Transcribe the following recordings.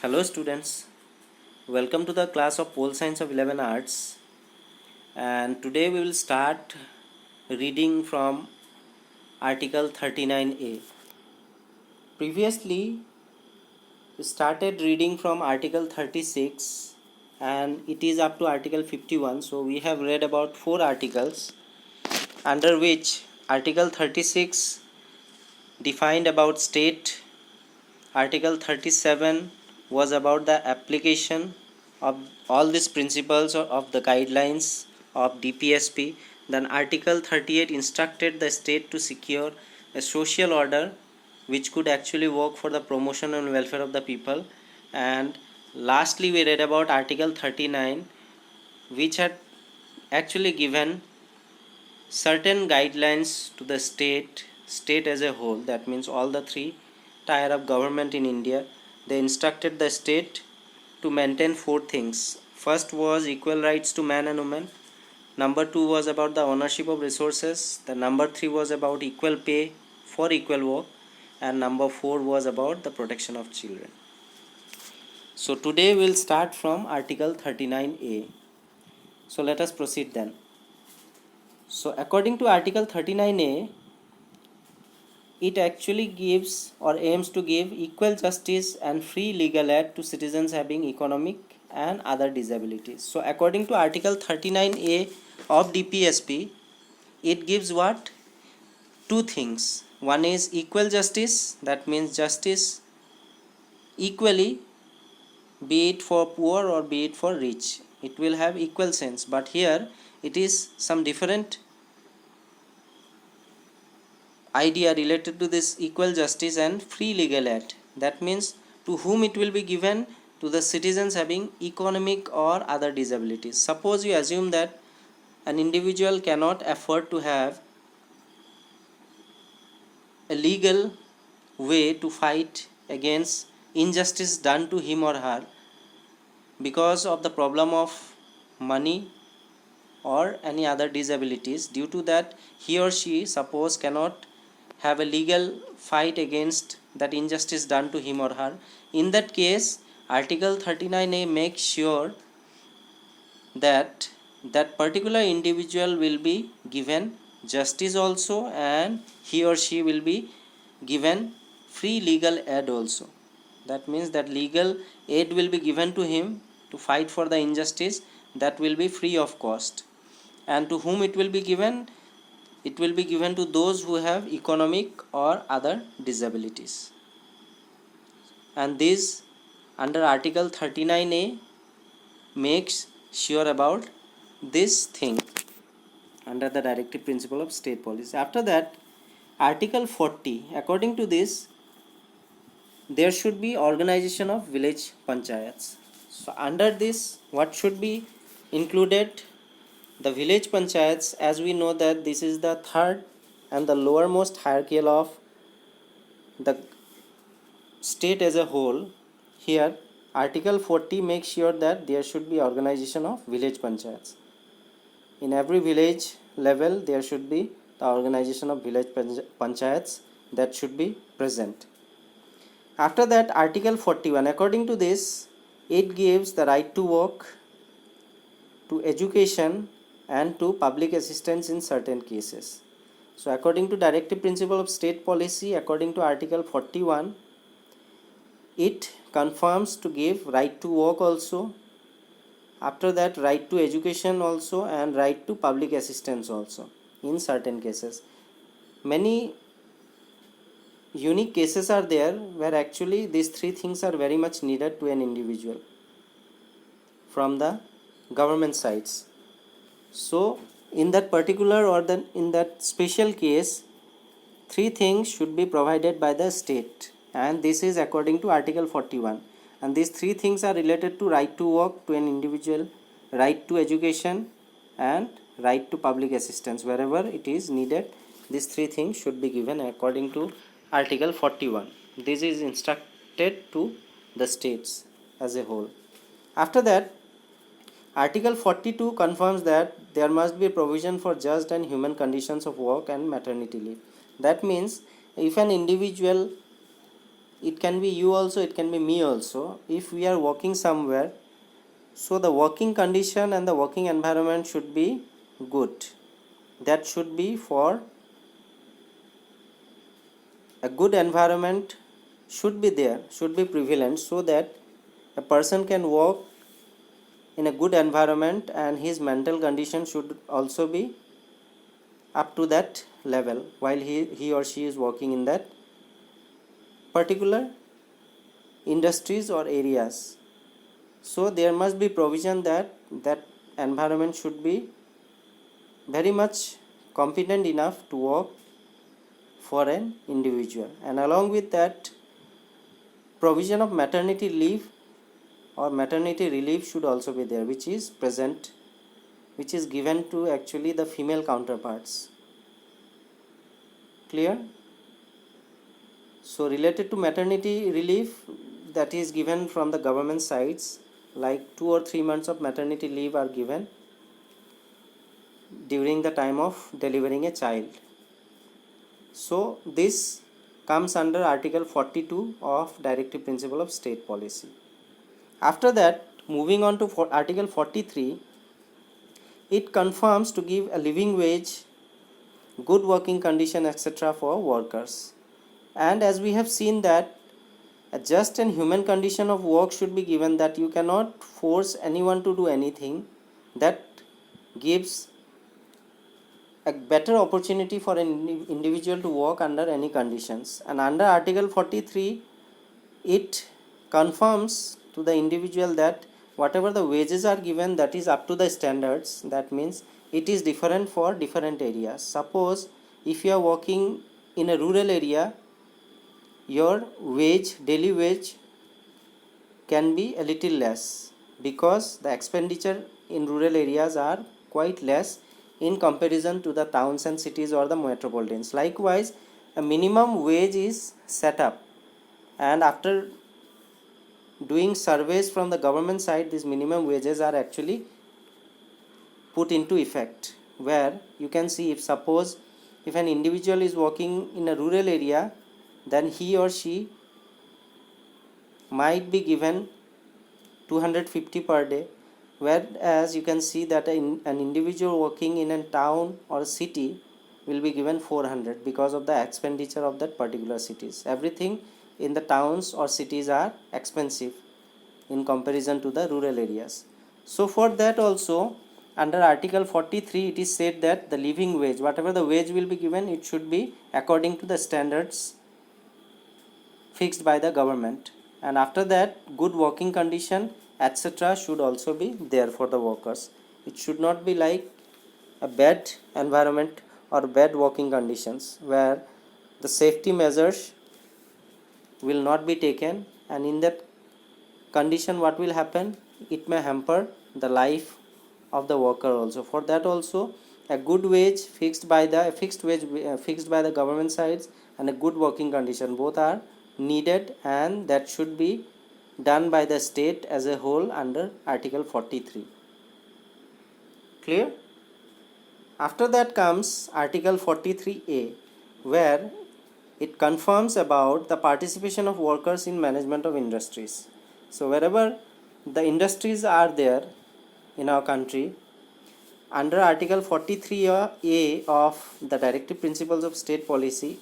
Hello students, welcome to the class of Pole Science of 11 Arts, and today we will start reading from article 39A. Previously we started reading from article 36 and it is up to article 51, so we have read about 4 articles, under which article 36 defined about state. Article 37 was about the application of all these principles of the guidelines of DPSP. Then Article 38 instructed the state to secure a social order which could actually work for the promotion and welfare of the people. And lastly, we read about Article 39, which had actually given certain guidelines to the state as a whole. That means all the three tier of government in India. They instructed the state to maintain 4 things. First was equal rights to man and woman. Number 2 was about the ownership of resources. The number 3 was about equal pay for equal work, and number 4 was about the protection of children. So today we'll start from article 39A. So let us proceed then. So according to article 39A, it actually gives or aims to give equal justice and free legal aid to citizens having economic and other disabilities. So according to article 39A of DPSP, it gives what? 2 things. One is equal justice, that means justice equally, be it for poor or be it for rich. It will have equal sense, but here it is some different idea related to this equal justice and free legal aid. That means to whom it will be given? To the citizens having economic or other disabilities. Suppose you assume that an individual cannot afford to have a legal way to fight against injustice done to him or her because of the problem of money or any other disabilities. Due to that, he or she suppose cannot have a legal fight against that injustice done to him or her. In that case, article 39A makes sure that that particular individual will be given justice also, and he or she will be given free legal aid also. That means that legal aid will be given to him to fight for the injustice, that will be free of cost. And to whom it will be given? It will be given to those who have economic or other disabilities. And this under article 39A makes sure about this thing under the directive principle of state policy. After that, article 40, according to this, there should be organization of village panchayats. So under this, what should be included? The village panchayats, as we know that this is the third and the lowermost hierarchy of the state as a whole. Here article 40 makes sure that there should be organization of village panchayats. In every village level there should be the organization of village panchayats that should be present. After that, article 41, according to this, it gives the right to work, to education and to public assistance in certain cases. So according to directive principle of state policy, according to article 41, it confirms to give right to work also, after that right to education also, and right to public assistance also in certain cases. Many unique cases are there where actually these 3 things are very much needed to an individual from the government sides. So in that particular or then in that special case, 3 things should be provided by the state, and this is according to article 41. And these 3 things are related to right to work to an individual, right to education, and right to public assistance. Wherever it is needed, these 3 things should be given according to article 41. This is instructed to the states as a whole. After that, article 42 confirms that there must be a provision for just and human conditions of work and maternity leave. That means if an individual it can be you also, it can be me also. If we are working somewhere, so the working condition and the working environment should be good. That should be for a good environment should be there, should be prevalent, so that a person can work in a good environment and his mental condition should also be up to that level while he or she is working in that particular industries or areas. So there must be provision that that environment should be very much competent enough to work for an individual, and along with that, provision of maternity leave or maternity relief should also be there, which is present, which is given to actually the female counterparts. Clear? So related to maternity relief, that is given from the government sides, like 2 or 3 months of maternity leave are given during the time of delivering a child. So this comes under Article 42 of Directive Principle of State Policy. After that, moving on to Article 43, it confirms to give a living wage, good working condition, etc. for workers. And as we have seen that a just and human condition of work should be given, that you cannot force anyone to do anything. That gives a better opportunity for an individual to work under any conditions. And under Article 43, it confirms to the individual that whatever the wages are given, that is up to the standards. That means it is different for different areas. Suppose if you are working in a rural area, your wage, daily wage, can be a little less, because the expenditure in rural areas are quite less in comparison to the towns and cities or the metropolitans. Likewise, a minimum wage is set up, and after doing surveys from the government side, these minimum wages are actually put into effect, where you can see, if suppose if an individual is working in a rural area, then he or she might be given 250 per day, whereas you can see that an individual working in a town or a city will be given 400, because of the expenditure of that particular cities. Everything in the towns or cities are expensive in comparison to the rural areas. So for that also, under Article 43, it is said that the living wage, whatever the wage will be given, it should be according to the standards fixed by the government. And after that, good working condition, etc. should also be there for the workers. It should not be like a bad environment or bad working conditions, where the safety measures will not be taken, and in that condition what will happen, it may hamper the life of the worker also. For that also, a good wage fixed by the government sides and a good working condition, both are needed, and that should be done by the state as a whole under Article 43. Clear? After that comes Article 43A, where it confirms about the participation of workers in management of industries. So wherever the industries are there in our country, under Article 43A of the Directive Principles of State Policy,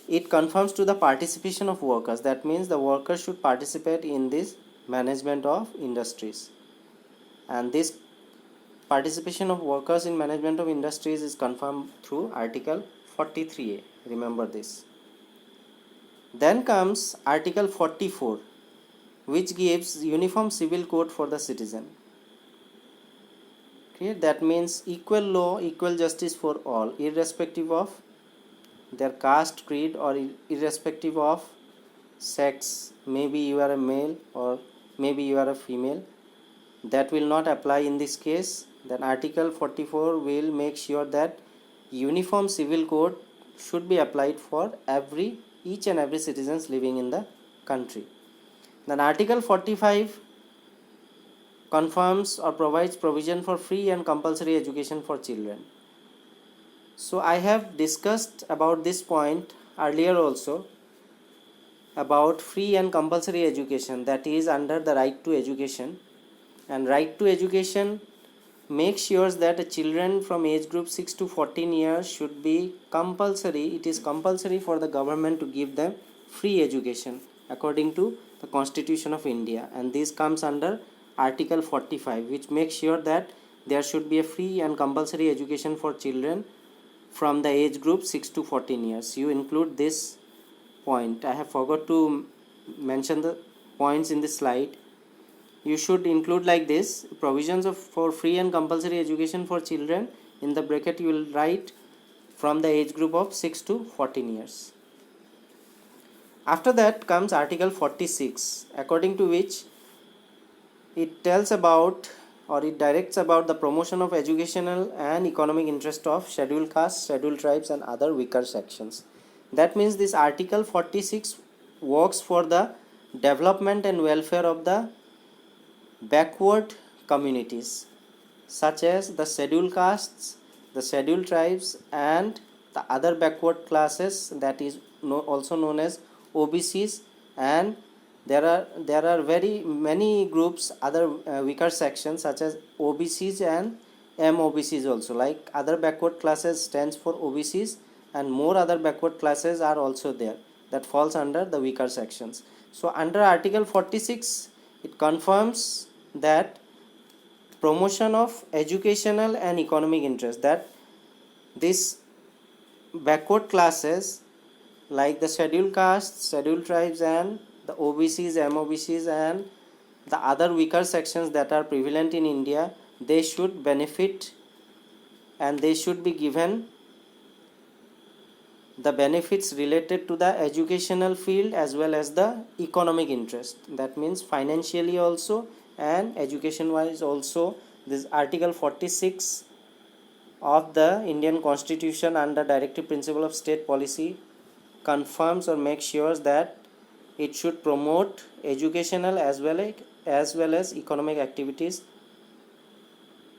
it confirms to the participation of workers. That means the workers should participate in this management of industries, and this participation of workers in management of industries is confirmed through Article 43A. Remember this. Then comes Article 44, which gives uniform civil code for the citizen. Okay, that means equal law, equal justice for all, irrespective of their caste, creed, or irrespective of sex. Maybe you are a male or maybe you are a female. That will not apply in this case. Then Article 44 will make sure that uniform civil code should be applied for each and every citizens living in the country. Then Article 45 confirms or provides provision for free and compulsory education for children. So I have discussed about this point earlier also, about free and compulsory education, that is under the right to education. And right to education makes sure that the children from age group 6 to 14 years should be compulsory. It is compulsory for the government to give them free education according to the Constitution of India, and this comes under Article 45, which makes sure that there should be a free and compulsory education for children from the age group 6 to 14 years. You include this point. I have forgot to mention the points in this slide. You should include like this: provisions for free and compulsory education for children. In the bracket you will write from the age group of 6 to 14 years. After that comes Article 46, according to which it tells about, or it directs about, the promotion of educational and economic interest of scheduled castes, scheduled tribes and other weaker sections. That means this Article 46 works for the development and welfare of the backward communities such as the scheduled castes, the scheduled tribes and the other backward classes, that is also known as OBCs, and there are very many groups, other weaker sections such as OBCs and MOBCs also. Like other backward classes stands for OBCs, and more other backward classes are also there that falls under the weaker sections. So under Article 46 it confirms that promotion of educational and economic interest, that this backward classes like the scheduled castes, scheduled tribes and the OBCs, MOBCs and the other weaker sections that are prevalent in India, they should benefit and they should be given the benefits related to the educational field as well as the economic interest. That means financially also and education wise also. This Article 46 of the Indian Constitution under Directive Principle of State Policy confirms or makes sure that it should promote educational as well as economic activities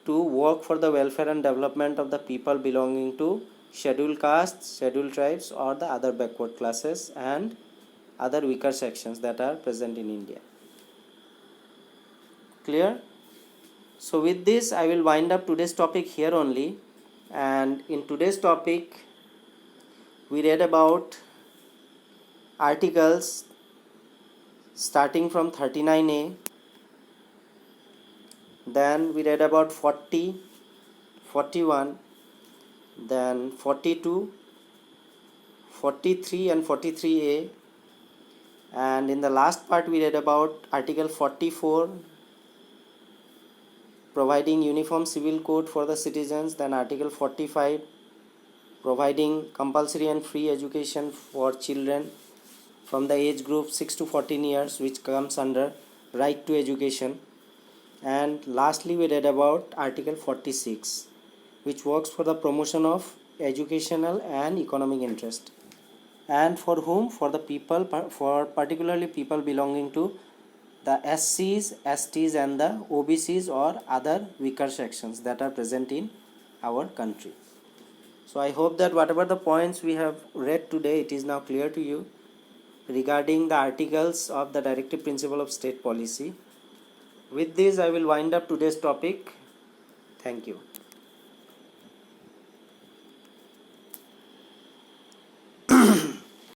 to work for the welfare and development of the people belonging to scheduled castes, scheduled tribes or the other backward classes and other weaker sections that are present in India. Clear? So with this I will wind up today's topic here only, and in today's topic we read about articles starting from 39A, then we read about 40, 41, then 42, 43 and 43A, and in the last part we read about Article 44, providing uniform civil code for the citizens, then Article 45, providing compulsory and free education for children from the age group 6 to 14 years, which comes under right to education, and lastly we read about Article 46, which works for the promotion of educational and economic interest, and for whom? For the people, for particularly people belonging to the SCs, STs and the OBCs or other weaker sections that are present in our country. So I hope that whatever the points we have read today, it is now clear to you regarding the articles of the Directive Principle of State Policy. With this I will wind up today's topic. Thank you.